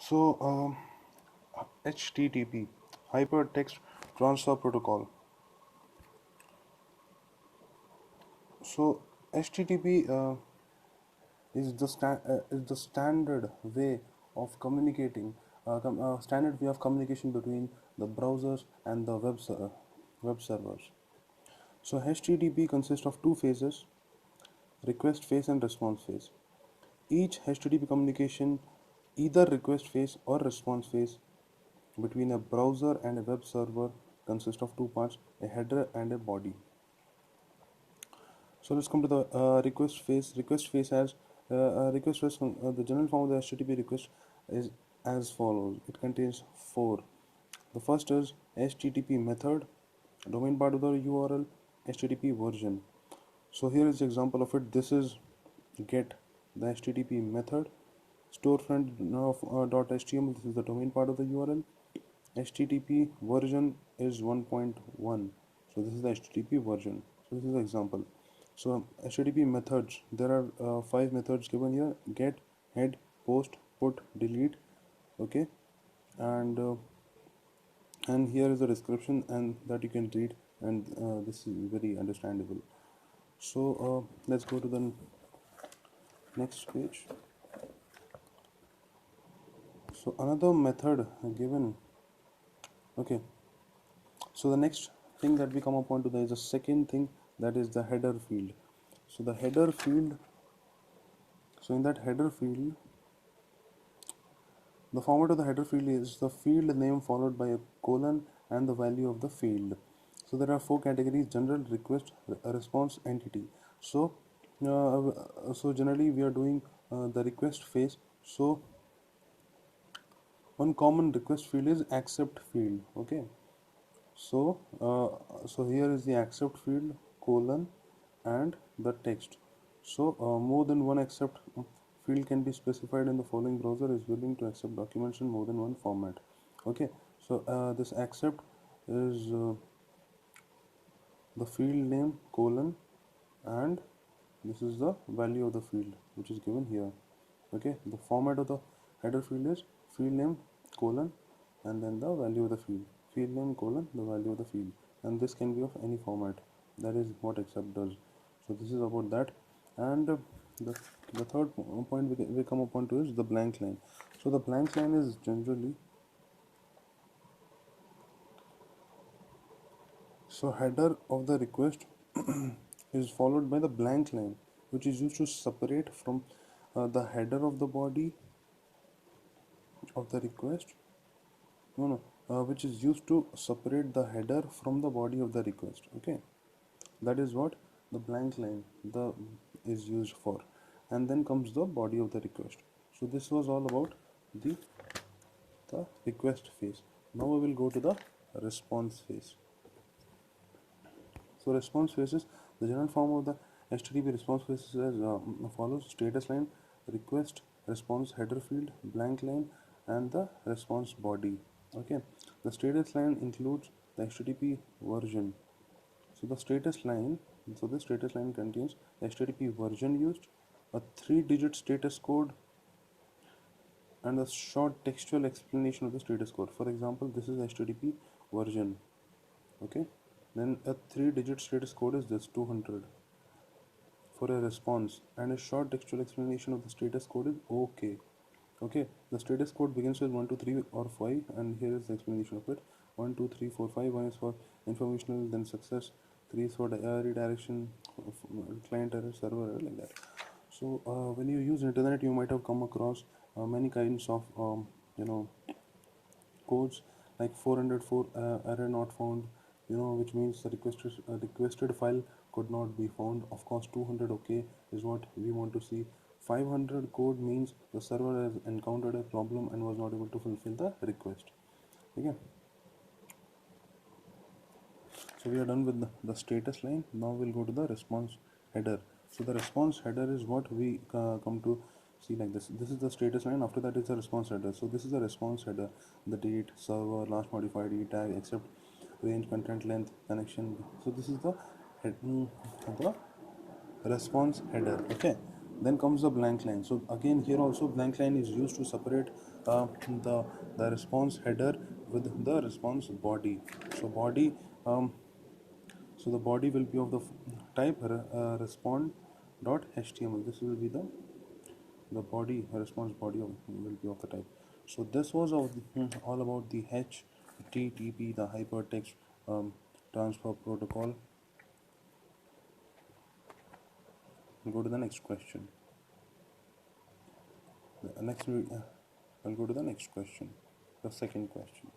So, HTTP, Hypertext Transfer Protocol. So, HTTP is the standard way of communicating, standard way of communication between the browsers and the web servers. So, HTTP consists of two phases: request phase and response phase. Each HTTP communication, either request phase or response phase, between a browser and a web server consists of two parts: a header and a body. So let's come to the request phase. Request phase has request phase. The general form of the HTTP request is as follows. It contains four. The first is HTTP method, domain part of the URL, HTTP version. So here is the example of it. This is get, the HTTP method, storefront of .html. This is the domain part of the URL. HTTP version is 1.1. So this is the HTTP version. So this is the example. So HTTP methods, there are 5 methods given here: get, head, post, put, delete. Okay, and here is the description and that you can read, and this is very understandable. So let's go to the next page. So another method given. Okay, so the next thing that we come upon to, there is a second thing, that is the header field. So the header field, so in that header field, the format of the header field is the field name followed by a colon and the value of the field. So there are four categories: general, request, response, entity. So generally we are doing the request phase. So one common request field is accept field. Okay, so here is the accept field, colon, and the text. So more than one accept field can be specified in the following: browser is willing to accept documents in more than one format. Okay, so this accept is the field name, colon, and this is the value of the field which is given here. Okay, the format of the header field is field name, colon, and then the value of the field name, colon, the value of the field, and this can be of any format. That is what accept does. So this is about that. And the third point we come upon to is the blank line. So the blank line is generally, so header of the request is followed by the blank line, which is used to separate from the header of the body of the request. Which is used to separate the header from the body of the request. Okay, that is what the blank line is used for. And then comes the body of the request. So this was all about the request phase. Now we will go to the response phase. So response phase is the general form of the HTTP response phase is as follows: status line, request, response header field, blank line, and the response body. Okay, the status line includes the HTTP version. So the status line, so this status line contains the HTTP version used, a 3-digit status code, and a short textual explanation of the status code. For example, this is HTTP version. Okay, then a 3-digit status code is this 200 for a response, and a short textual explanation of the status code is OK. Okay, the status code begins with 1, 2, 3 or 5, and here is the explanation of it. 1, 2, 3, 4, 5. 1 is for informational, then success. 3 is for redirection, client error, server error, like that. So when you use internet, you might have come across many kinds of codes, like 404 error not found, which means the requested file could not be found. Of course, 200 OK is what we want to see. 500 code means the server has encountered a problem and was not able to fulfill the request. Okay, so we are done with the status line. Now we'll go to the response header. So the response header is what we come to see like this. This is the status line. After that is the response header. So this is the response header: the date, server, last modified, tag, accept, range, content length, connection. So this is the response header. Okay, Then comes the blank line. So again here also blank line is used to separate the response header with the response body. So body so the body will be of the type respond.html. This will be the body response body will be of the type. So this was all about the http, the hypertext transfer protocol. We'll go to the next question. I'll go to the next question, the second question.